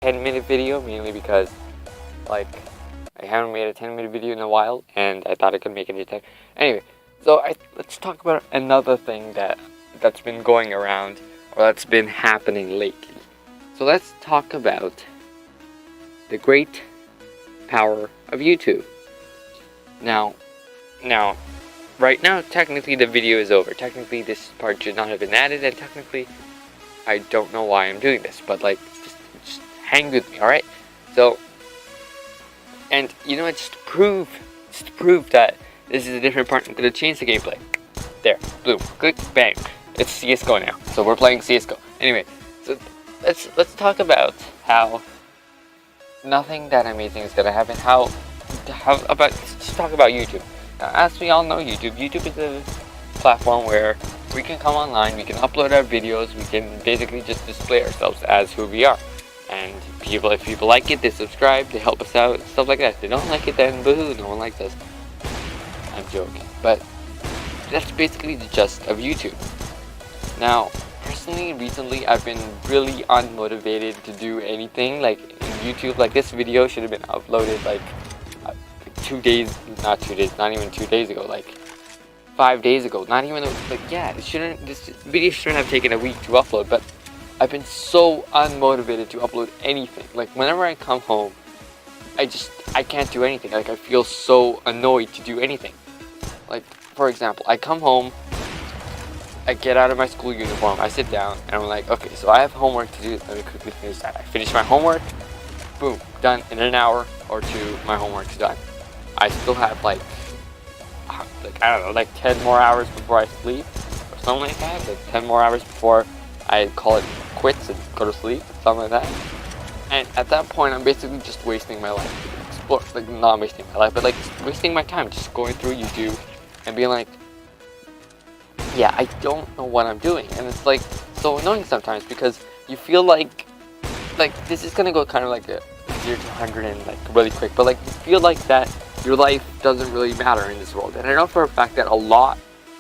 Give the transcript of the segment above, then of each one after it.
10-minute video, mainly because like I haven't made a 10-minute video in a while, and I thought I could make it in 10. Anyway, so let's talk about another thing that's been going around, or that's been happening lately. So let's talk about the great power of YouTube. Now, right now, technically the video is over. Technically this part should not have been added, and technically I don't know why I'm doing this, but like, just hang with me, alright? So, and you know what, just to prove that this is a different part, I'm gonna change the gameplay. There, boom, click, bang. It's CSGO now, so we're playing CSGO. Anyway, so let's talk about how nothing that amazing is gonna happen. Let's talk about YouTube. Now, as we all know, YouTube is a platform where we can come online, we can upload our videos, we can basically just display ourselves as who we are. And if people like it, they subscribe, they help us out, stuff like that. If they don't like it, then boo-hoo, no one likes us. I'm joking, but that's basically the gist of YouTube. Now, personally, recently, I've been really unmotivated to do anything. Like, in YouTube, like, this video should have been uploaded, like 2 days, not even 2 days ago, like 5 days ago. Not even, like, yeah, this video shouldn't have taken a week to upload, but I've been so unmotivated to upload anything. Like, whenever I come home, I can't do anything. Like, I feel so annoyed to do anything. Like, for example, I come home, I get out of my school uniform, I sit down, and I'm like, okay, so I have homework to do, let me quickly finish that. I finish my homework, boom, done. In an hour or two, my homework's done. I still have like I don't know, like 10 more hours before I sleep, or something like that. Like 10 more hours before I call it quits and go to sleep, something like that. And at that point, I'm basically just wasting my life. Like, not wasting my life, but like wasting my time just going through YouTube and being like, yeah, I don't know what I'm doing. And it's like so annoying sometimes, because you feel like this is gonna go kind of like a 0 to 100 and like really quick, but like you feel like that your life doesn't really matter in this world. And I know for a fact that a lot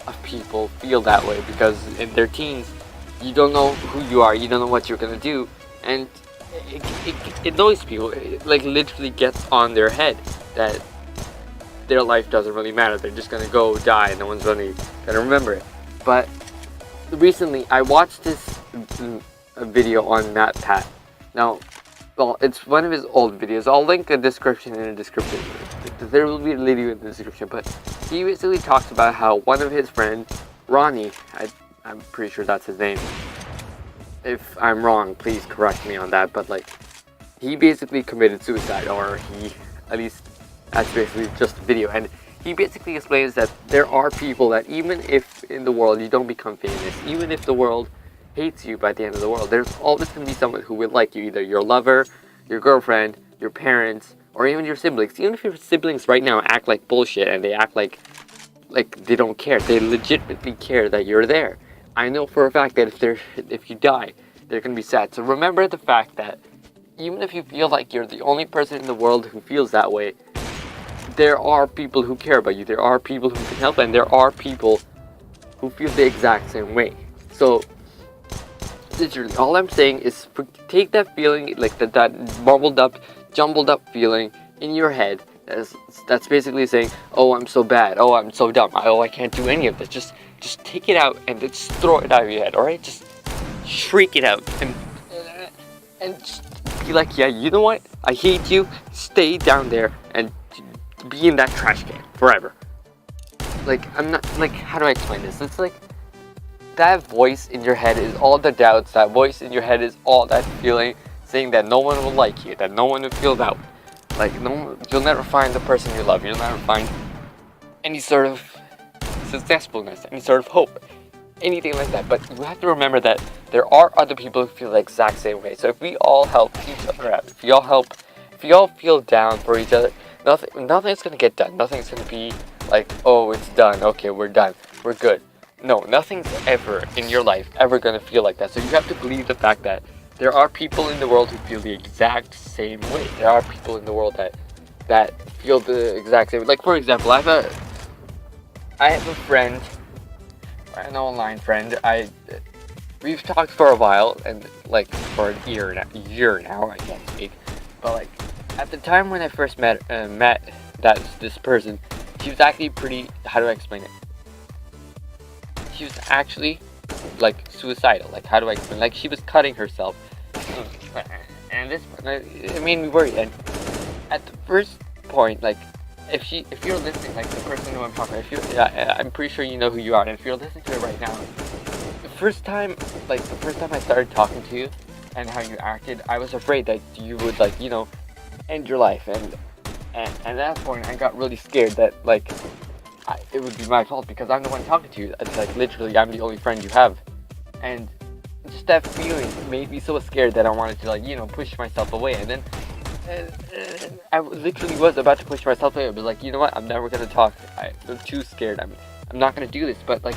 of people feel that way, because in their teens, you don't know who you are, you don't know what you're gonna do, and it annoys people. It like literally gets on their head that their life doesn't really matter. They're just gonna go die and no one's really gonna remember it. But recently I watched this video on matpats. Now, well, it's one of his old videos. I'll link a description in the description. There will be a video in the description, but he basically talks about how one of his friends, Ronnie, I'm pretty sure that's his name. If I'm wrong, please correct me on that, but like, he basically committed suicide, or at least that's basically just a video. And he basically explains that there are people that even if in the world you don't become famous, even if the world hates you by the end of the world, there's always going to be someone who will like you, either your lover, your girlfriend, your parents, or even your siblings. Even if your siblings right now act like bullshit and they act like they don't care, they legitimately care that you're there. I know for a fact that if you die, they're going to be sad. So remember the fact that even if you feel like you're the only person in the world who feels that way, there are people who care about you, there are people who can help, and there are people who feel the exact same way. So literally, all I'm saying is take that feeling, like that jumbled up feeling in your head that's basically saying, oh, I'm so bad, oh, I'm so dumb, oh, I can't do any of this. Just take it out and just throw it out of your head, alright? Just shriek it out and just be like, yeah, you know what? I hate you. Stay down there and be in that trash can forever. Like, I'm not, like, how do I explain this? It's like, that voice in your head is all the doubts, that voice in your head is all that feeling saying that no one will like you, that no one will feel that way. Like, you'll never find the person you love, you'll never find any sort of successfulness, any sort of hope, anything like that. But you have to remember that there are other people who feel the exact same way. So if we all help each other out, if you all feel down for each other, nothing's gonna get done. Nothing's gonna be like, oh, it's done, okay, we're done, we're good. No, nothing's ever in your life ever gonna feel like that. So you have to believe the fact that there are people in the world who feel the exact same way. There are people in the world that feel the exact same way. Like, for example, I have a friend, an online friend. we've talked for a while, and like for a year now, I can't speak. But like at the time when I first met this person, she was actually pretty. How do I explain it? She was actually like suicidal. Like, how do I explain? Like, she was cutting herself, and this it made me worried. And at the first point, like, if you're listening, like the person who I'm talking, I'm pretty sure you know who you are. And if you're listening to it right now, the first time I started talking to you and how you acted, I was afraid that you would, like, end your life. And at that point, I got really scared that, like, it would be my fault because I'm the one talking to you. It's like, literally, I'm the only friend you have. And just that feeling made me so scared that I wanted to, like, push myself away. And then I literally was about to push myself away. I was like, you know what? I'm never going to talk. I'm too scared. I'm not going to do this. But, like,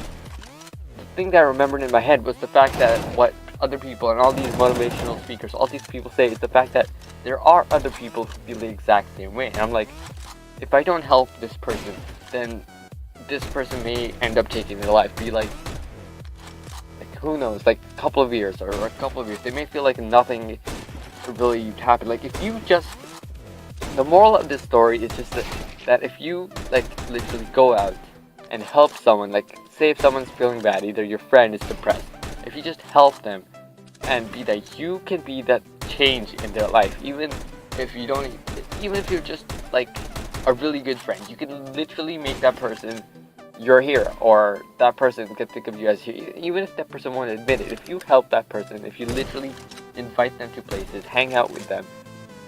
the thing that I remembered in my head was the fact that what other people and all these motivational speakers, all these people say, is the fact that there are other people who feel the exact same way. And I'm like, if I don't help this person, then this person may end up taking their life. Be like who knows, like a couple of years, they may feel like nothing really happened. Like, if you just, the moral of this story is just that if you, like, literally go out and help someone, like, say if someone's feeling bad, either your friend is depressed, if you just help them and be that, you can be that change in their life. Even if you're just like a really good friend, you can literally make that person your hero, or that person can think of you as hero, even if that person won't admit it. If you help that person, if you literally invite them to places, hang out with them,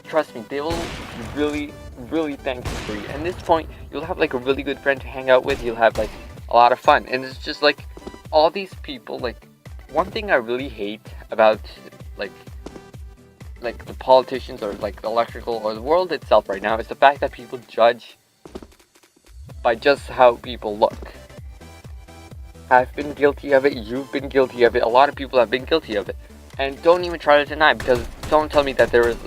trust me, they will really, really thank you for you. And at this point, you'll have like a really good friend to hang out with. You'll have like a lot of fun. And it's just like all these people, like, one thing I really hate about like the politicians, or like the electrical, or the world itself right now, is the fact that people judge by just how people look. I've been guilty of it, you've been guilty of it, a lot of people have been guilty of it. And don't even try to deny, because don't tell me that there is,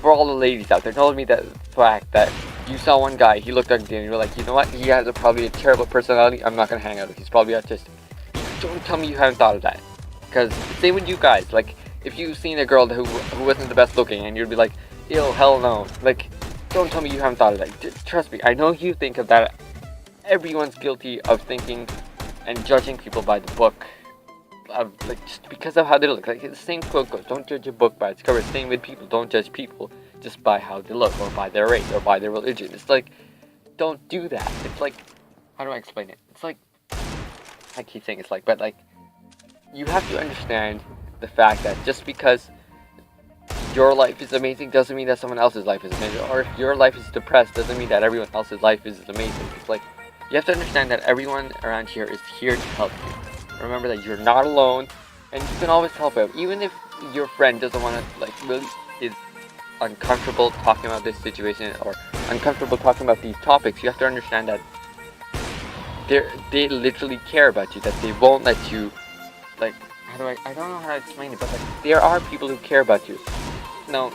for all the ladies out there, don't tell me that fact that you saw one guy, he looked ugly, and you're like, you know what, he has probably a terrible personality, I'm not gonna hang out with him, he's probably autistic. Don't tell me you haven't thought of that. Because same with you guys, like, if you've seen a girl who wasn't the best looking, and you'd be like, ew, hell no. Like, don't tell me you haven't thought of that. Trust me, I know you think of that. Everyone's guilty of thinking and judging people by the book, of, like, just because of how they look. Like, the same quote goes, don't judge a book by its cover. Same with people, don't judge people just by how they look, or by their race, or by their religion. It's like, don't do that. It's like, how do I explain it? It's like, I keep saying it's like, but like, you have to understand the fact that just because your life is amazing doesn't mean that someone else's life is amazing. Or if your life is depressed doesn't mean that everyone else's life is amazing. It's like, you have to understand that everyone around here is here to help you. Remember that you're not alone, and you can always help out. Even if your friend doesn't want to, like, really is uncomfortable talking about this situation, or uncomfortable talking about these topics, you have to understand that they literally care about you, that they won't let you, like, I don't know how to explain it, but like, there are people who care about you. Now,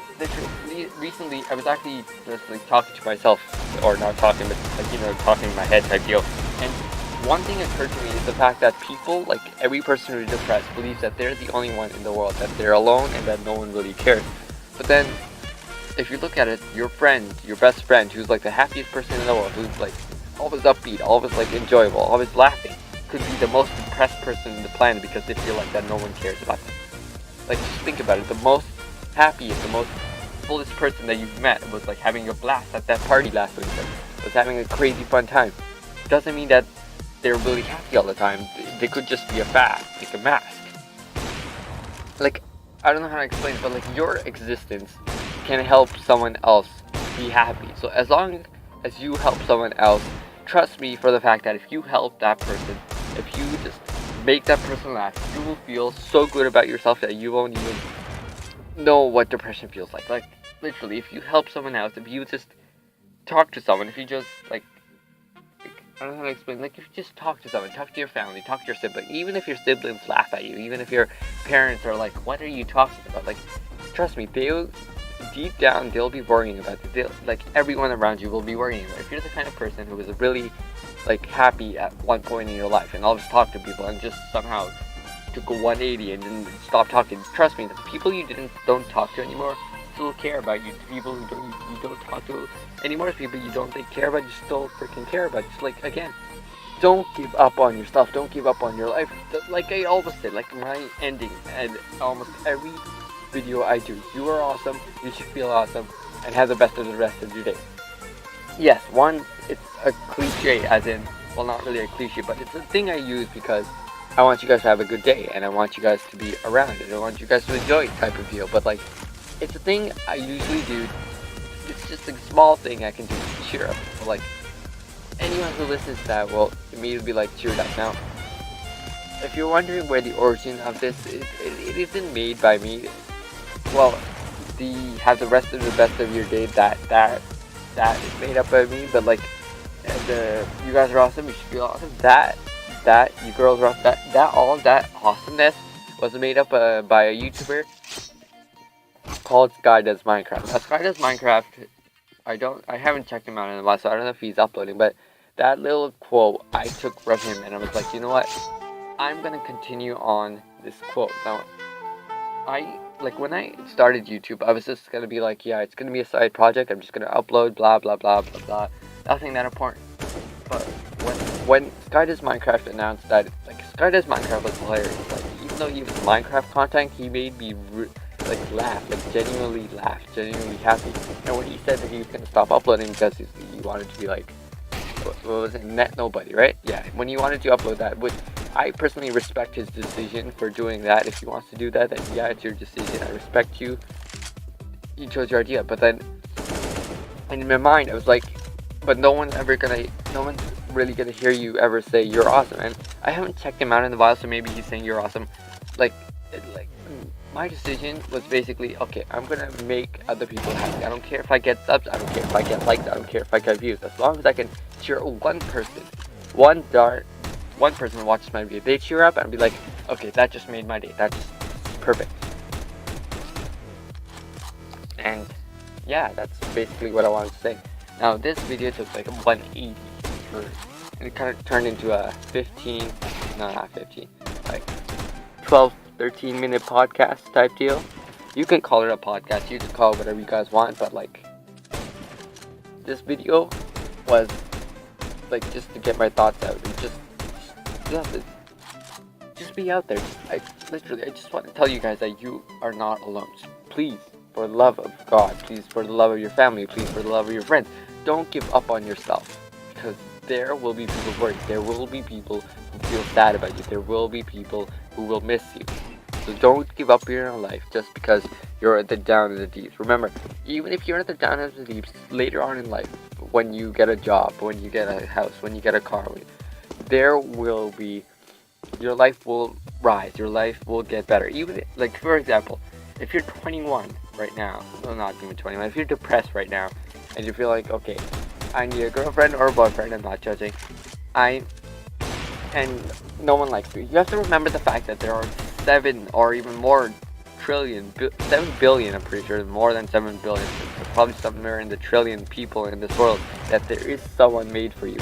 recently, I was actually just like talking to myself, or not talking, but like, talking in my head type deal. And one thing occurred to me is the fact that people, like every person who's depressed, believes that they're the only one in the world, that they're alone, and that no one really cares. But then, if you look at it, your friend, your best friend, who's like the happiest person in the world, who's like always upbeat, always like enjoyable, always laughing, could be the most depressed person on the planet because they feel like that no one cares about them. Like, just think about it. The most happiest, the most fullest person that you've met was like having a blast at that party last week, was having a crazy fun time. Doesn't mean that they're really happy all the time. They could just be a mask, like a mask. Like, I don't know how to explain it, but like, your existence can help someone else be happy. So as long as you help someone else, trust me for the fact that if you help that person, if you just make that person laugh, you will feel so good about yourself that you won't even know what depression feels like. Like, literally, if you help someone else, if you just talk to someone, if you just, like I don't know how to explain, like, if you just talk to someone, talk to your family, talk to your sibling, even if your siblings laugh at you, even if your parents are like, what are you talking about? Like, trust me, deep down, they'll be worrying about it. Like, everyone around you will be worrying about it. If you're the kind of person who is really, like, happy at one point in your life and always talk to people and just somehow took a 180 and then stopped talking. Trust me, the people you don't talk to anymore still care about you. The people who you don't talk to anymore, the people you don't think care about you still freaking care about you. Just like, again, don't give up on yourself. Don't give up on your life. Like I always say, like my ending and almost every video I do, you are awesome. You should feel awesome and have the best of the rest of your day. Yes, it's a cliche, as in, well, not really a cliche, but it's a thing I use because I want you guys to have a good day, and I want you guys to be around it. I want you guys to enjoy it type of deal. But like, it's a thing I usually do. It's just a small thing I can do to cheer up. But like, anyone who listens to that will immediately be like cheered up. Now, if you're wondering where the origin of this is, it isn't made by me. Well, have the rest of the best of your day, that is made up by me. But like, you guys are awesome. You should feel awesome. That you girls are awesome. All of that awesomeness was made up by a YouTuber called Sky Does Minecraft. Now, Sky Does Minecraft, I haven't checked him out in a while, so I don't know if he's uploading, but that little quote I took from him, and I was like, you know what? I'm gonna continue on this quote. Now, when I started YouTube, I was just gonna be like, yeah, it's gonna be a side project. I'm just gonna upload, blah blah blah blah blah. Nothing that important. But when Sky Does Minecraft announced that, like, Sky Does Minecraft was hilarious. Like, even though he was Minecraft content, he made me laugh, like genuinely laugh, genuinely happy. And when he said that he was gonna stop uploading because he wanted to be like, what was it, net nobody, right? Yeah, when he wanted to upload that, which I personally respect his decision for doing that. If he wants to do that, then yeah, it's your decision. I respect you. You chose your idea, but then, and in my mind, I was like, but no one's really gonna hear you ever say you're awesome. And I haven't checked him out in a while, so maybe he's saying you're awesome. My decision was basically, okay, I'm gonna make other people happy. I don't care if I get subs, I don't care if I get likes, I don't care if I get views. As long as I can cheer one person who watches my video, they cheer up and be like, okay, that just made my day. That's perfect. And yeah, that's basically what I wanted to say. Now, this video took like a 180 and it kind of turned into a 12, 13-minute podcast type deal. You can call it a podcast, you can call it whatever you guys want, but like, this video was like just to get my thoughts out and just be out there. I just want to tell you guys that you are not alone. Please, for the love of God, please, for the love of your family, please, for the love of your friends, don't give up on yourself, because there will be people worried. There will be people who feel sad about you. There will be people who will miss you. So don't give up in your life just because you're at the down in the deeps. Remember, even if you're at the down in the deeps later on in life, when you get a job, when you get a house, when you get a car, there will be, your life will rise. Your life will get better. Even like, for example, if you're 21 right now, well, not even 21, if you're depressed right now and you feel like, okay, I need a girlfriend or a boyfriend, I'm not judging, and no one likes you. You have to remember the fact that there are 7 or even more trillion, 7 billion, I'm pretty sure, more than 7 billion, probably somewhere in the trillion people in this world, that there is someone made for you.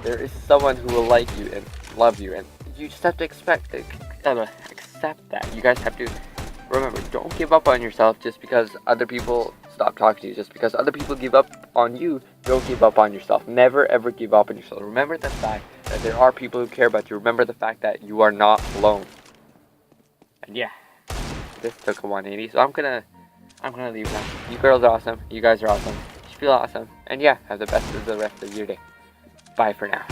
There is someone who will like you and love you, and you just have to accept that. You guys have to remember, don't give up on yourself just because other people stop talking to you. Just because other people give up on you, don't give up on yourself. Never ever give up on yourself. Remember the fact that there are people who care about you. Remember the fact that you are not alone. And yeah, this took a 180, so I'm gonna leave now. You girls are awesome. You guys are awesome. You feel awesome. And yeah, have the best of the rest of your day. Bye for now.